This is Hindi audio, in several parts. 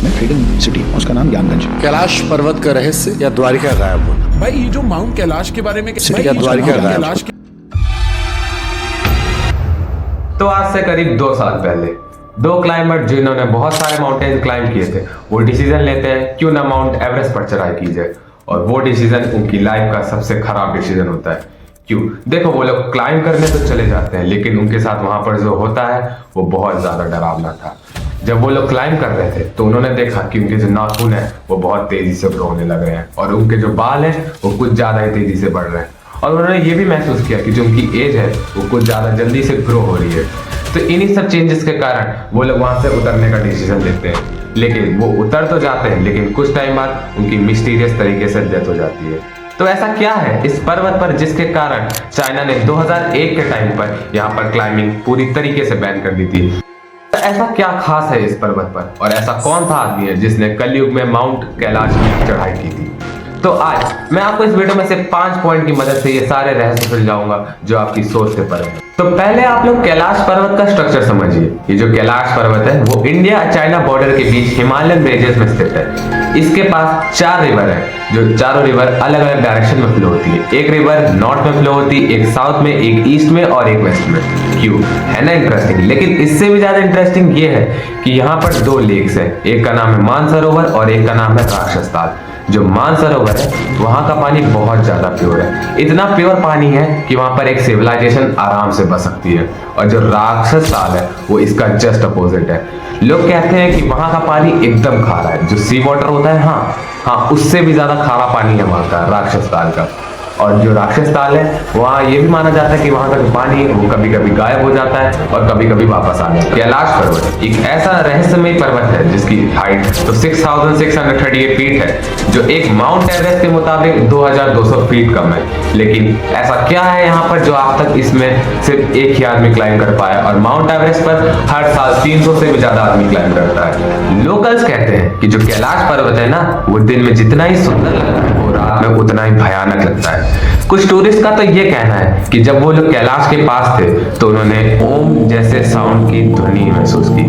में ट्रेडिंग सिटी, उसका नाम ज्ञानगंज। कैलाश पर्वत का रहस्य या द्वारिका गायब होना। भाई ये जो माउंट कैलाश के बारे में सिटी या द्वारिका गायब। तो आज से करीब 2 साल पहले दो क्लाइंबर जिन्होंने बहुत सारे माउंटेन क्लाइंब किए थे वो डिसीजन लेते हैं क्यों ना माउंट एवरेस्ट पर चढ़ाई की जाए, और वो डिसीजन उनकी लाइफ का सबसे खराब डिसीजन होता है। क्यों? देखो, वो लोग क्लाइंब करने तो चले जाते हैं, लेकिन उनके साथ वहां पर जो होता है वो बहुत ज्यादा डरावना था। जब वो लोग क्लाइंब कर रहे थे तो उन्होंने देखा कि उनके जो नाखून है वो बहुत तेजी से ग्रो होने लग रहे हैं, और उनके जो बाल हैं वो कुछ ज्यादा ही तेजी से बढ़ रहे हैं, और उन्होंने ये भी महसूस किया कि जो उनकी एज है वो कुछ ज्यादा जल्दी से ग्रो हो रही है। तो इन्हीं सब चेंजेस के कारण वो लोग वहां से उतरने का डिसीजन लेते हैं, लेकिन वो उतर तो जाते हैं, लेकिन कुछ टाइम बाद उनकी मिस्टीरियस तरीके से डेथ हो जाती है। तो ऐसा क्या है इस पर्वत पर जिसके कारण चाइना ने 2001 के टाइम पर यहाँ पर क्लाइंबिंग पूरी तरीके से बैन कर दी थी? तो ऐसा क्या खास है इस पर्वत पर, और ऐसा कौन सा आदमी है जिसने कलयुग में माउंट कैलाश की चढ़ाई की थी? तो आज मैं आपको इस वीडियो में से 5 पॉइंट की मदद से ये सारे रहस्य सुलझाऊंगा जो आपकी सोच से परे हैं। तो पहले आप लोग कैलाश पर्वत का स्ट्रक्चर समझिए। ये जो कैलाश पर्वत है वो इंडिया चाइना बॉर्डर के बीच हिमालयन रेंजेस में स्थित है। इसके पास 4 रिवर है, जो चारों रिवर अलग अलग डायरेक्शन में फ्लो होती है। एक रिवर नॉर्थ में फ्लो होती है, एक साउथ में, एक ईस्ट में और एक वेस्ट में। क्यों? है ना इंटरेस्टिंग। लेकिन इससे भी ज्यादा इंटरेस्टिंग ये है कि यहाँ पर 2 लेक्स है, एक का नाम है मानसरोवर और एक का नाम है राक्षस ताल। जो मानसरोवर है वहां का पानी बहुत ज्यादा प्योर है, इतना प्योर पानी है कि वहां पर एक सिविलाइजेशन आराम से बस सकती है। और जो राक्षस ताल है वो इसका जस्ट अपोजिट है। लोग कहते हैं कि वहां का पानी एकदम खारा है, जो सी वाटर होता है, हाँ, उससे भी ज्यादा खारा पानी है वहां का राक्षस ताल का। और जो राक्षस ताल है वहाँ ये भी माना जाता है कि वहां का जो पानी है वो कभी कभी गायब हो जाता है और कभी कभी वापस आ जाता है। कैलाश पर्वत एक ऐसा रहस्यमय पर्वत है जिसकी हाइट तो 6638 फीट है, जो एक माउंट एवरेस्ट के मुताबिक 2200 फीट कम है। लेकिन ऐसा क्या है यहाँ पर जो आज तक इसमें सिर्फ एक ही आदमी क्लाइंब कर पाया, और माउंट एवरेस्ट पर हर साल 300 से भी ज्यादा आदमी क्लाइंब करता है। लोकल्स कहते हैं कि जो कैलाश पर्वत है ना वो दिन में जितना ही सुंदर लगता है वो रात में उतना ही भयानक लगता है। कुछ टूरिस्ट का तो ये कहना है कि जब वो लोग कैलाश के पास थे तो उन्होंने ओम जैसे साउंड की ध्वनि महसूस की,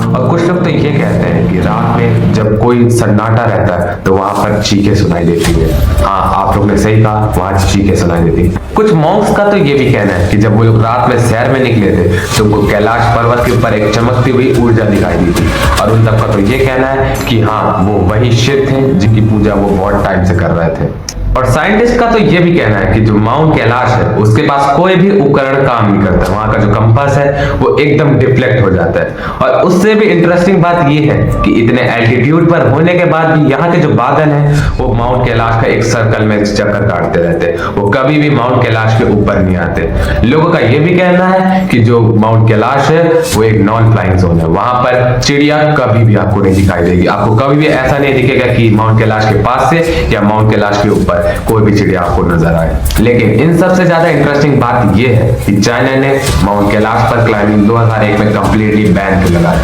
और कुछ लोग तो ये कहते हैं कि रात में जब कोई सन्नाटा रहता है तो वहां पर चीखें सुनाई देती है। हाँ, आप लोग ने सही कहा, वहां चीखें सुनाई देती है। कुछ मॉन्क्स का तो ये भी कहना है कि जब वो लोग रात में सैर में निकले थे तो उनको कैलाश पर्वत के ऊपर एक चमकती हुई ऊर्जा दिखाई दी थी, और उन सबका तो ये कहना है कि हाँ, वो वही शिव थे जिनकी पूजा वो बहुत टाइम से कर रहे थे। और साइंटिस्ट का तो ये भी कहना है कि जो माउंट कैलाश है उसके पास कोई भी उपकरण काम नहीं करता, वहां का जो कंपास है वो एकदम डिफ्लेक्ट हो जाता है। और उससे भी इंटरेस्टिंग बात ये है कि इतने एल्टीट्यूड पर होने के बाद भी यहाँ के जो बादल हैं वो माउंट कैलाश का एक सर्कल में चक्कर काटते रहते हैं, वो कभी भी माउंट कैलाश के ऊपर नहीं आते। लोगों का ये भी कहना है कि जो माउंट कैलाश है वो एक नॉन फ्लाइंग जोन है, वहां पर चिड़िया कभी भी आपको नहीं दिखाई देगी। आपको कभी भी ऐसा नहीं दिखेगा कि माउंट कैलाश के पास से या माउंट कैलाश के ऊपर कोई भी चिड़िया आपको नजर आए। लेकिन इन सबसे ज्यादा इंटरेस्टिंग बात यह है कि चाइना ने माउंट कैलाश पर क्लाइंबिंग 2001 में कंप्लीटली बैन कर लगा।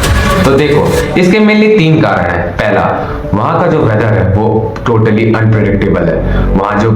तो देखो, इसके मेनली 3 कारण है। पहला, वहां का जो वेदर है वो टोटली अनप्रेडिक्टेबल है, वहां जो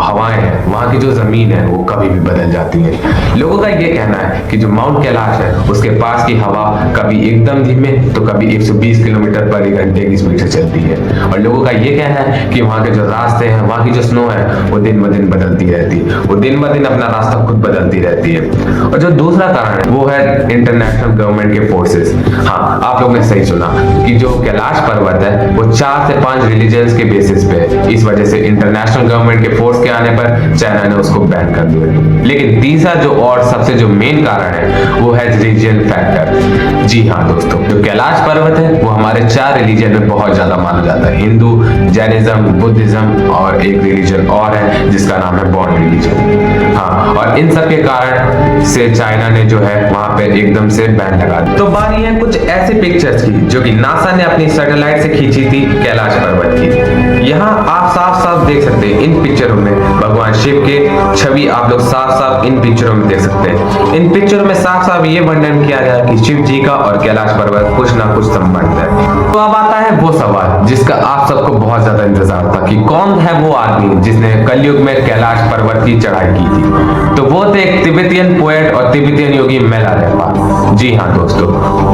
हवाएं हैं, वहां की जो जमीन है वो कभी भी बदल जाती है। लोगों का ये कहना है कि जो माउंट कैलाश है उसके पास की हवा कभी एकदम धीमे तो कभी 120 किलोमीटर पर घंटे की स्पीड से चलती है, और लोगों का ये कहना है कि वहां के जो रास्ते हैं, वहां की जो स्नो है वो दिन ब दिन बदलती रहती है, वो दिन ब दिन अपना रास्ता खुद बदलती रहती है। और जो दूसरा कारण है वो है इंटरनेशनल गवर्नमेंट के फोर्सेस। हाँ, आप लोग ने सही सुना कि जो कैलाश पर्वत है वो 4 से 5 रिलीजन्स के बेसिस पे है। इस वजह से इंटरनेशनल गवर्नमेंट के फोर्स के आने पर चाइना ने उसको बैन कर दिया। लेकिन तीसरा जो और सबसे जो मेन कारण है वो है रिलीजन फैक्टर। जी हाँ दोस्तों, जो कैलाश पर्वत है वो हमारे 4 रिलीजन में बहुत ज्यादा माना जाता है, हिंदू, जैनिज्म, बुद्धिज्म और एक रिलीजन और है जिसका नाम है बॉन रिलीजन। हाँ, और इन सब के कारण से चाइना ने जो है वहां पे एकदम से बैन लगा दिया। तो बारी है कुछ ऐसे पिक्चर्स की जो कि नासा ने अपनी सैटेलाइट से खींची थी कैलाश पर्वत की। यहाँ आप साफ साफ देख सकते हैं इन पिक्चरों में भगवान शिव के छवि आप लोग साफ साफ इन पिक्चरों में देख सकते हैं। इन पिक्चरों में साफ साफ ये वर्णन किया गया कि शिव जी का और कैलाश पर्वत कुछ ना कुछ संबंध है। तो अब आता है वो सवाल जिसका आप सबको बहुत ज्यादा इंतजार था कि कौन है वो आदमी जिसने कलयुग में कैलाश पर्वत की चढ़ाई की थी। तो वो थे एक तिब्बतियन पोएट और तिब्बतियन योगी मेलारेपा। जी हाँ दोस्तों,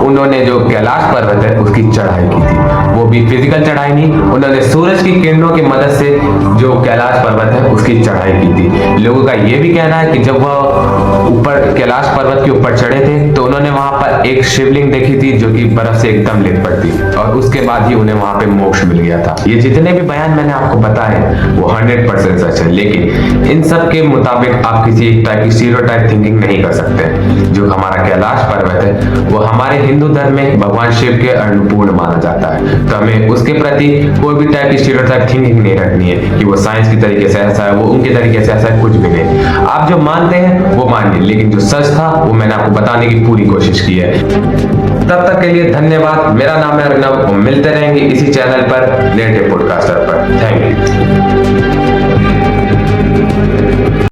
उन्होंने जो कैलाश पर्वत है उसकी चढ़ाई की थी, वो भी फिजिकल चढ़ाई नहीं, उन्होंने सूरज की किरणों की मदद से जो कैलाश पर्वत है उसकी चढ़ाई की थी। लोगों का ये भी कहना है कि जब वह ऊपर कैलाश पर्वत के ऊपर चढ़े थे तो उन्होंने वहां पर एक शिवलिंग देखी थी जो कि बर्फ से एकदम लिपट थी और उसके बाद ही उन्हें वहां पे मोक्ष मिल गया था। ये जितने भी बयान मैंने आपको बताए वो 100% सच है, लेकिन इन सब के मुताबिक आप किसी एक टाइप की स्टीरियोटाइप थिंकिंग नहीं कर सकते। जो हमारा कैलाश पर्वत है वो हमारे हिंदू धर्म में भगवान शिव के अन्नपूर्ण माना जाता है, तो हमें उसके प्रति कोई भी टाइप की स्टीरियोटाइप थिंकिंग नहीं रखनी है कि वो साइंस की तरीके से ऐसा है, वो उनके तरीके से ऐसा है, कुछ भी नहीं। आप जो मानते हैं वो मानिए, लेकिन जो सच था वो मैंने आपको बताने की पूरी कोशिश की है। तब तक के लिए धन्यवाद। मेरा नाम है अर्नव, मिलते रहेंगे इसी चैनल पर नेटिव पॉडकास्टर पर। Thank you.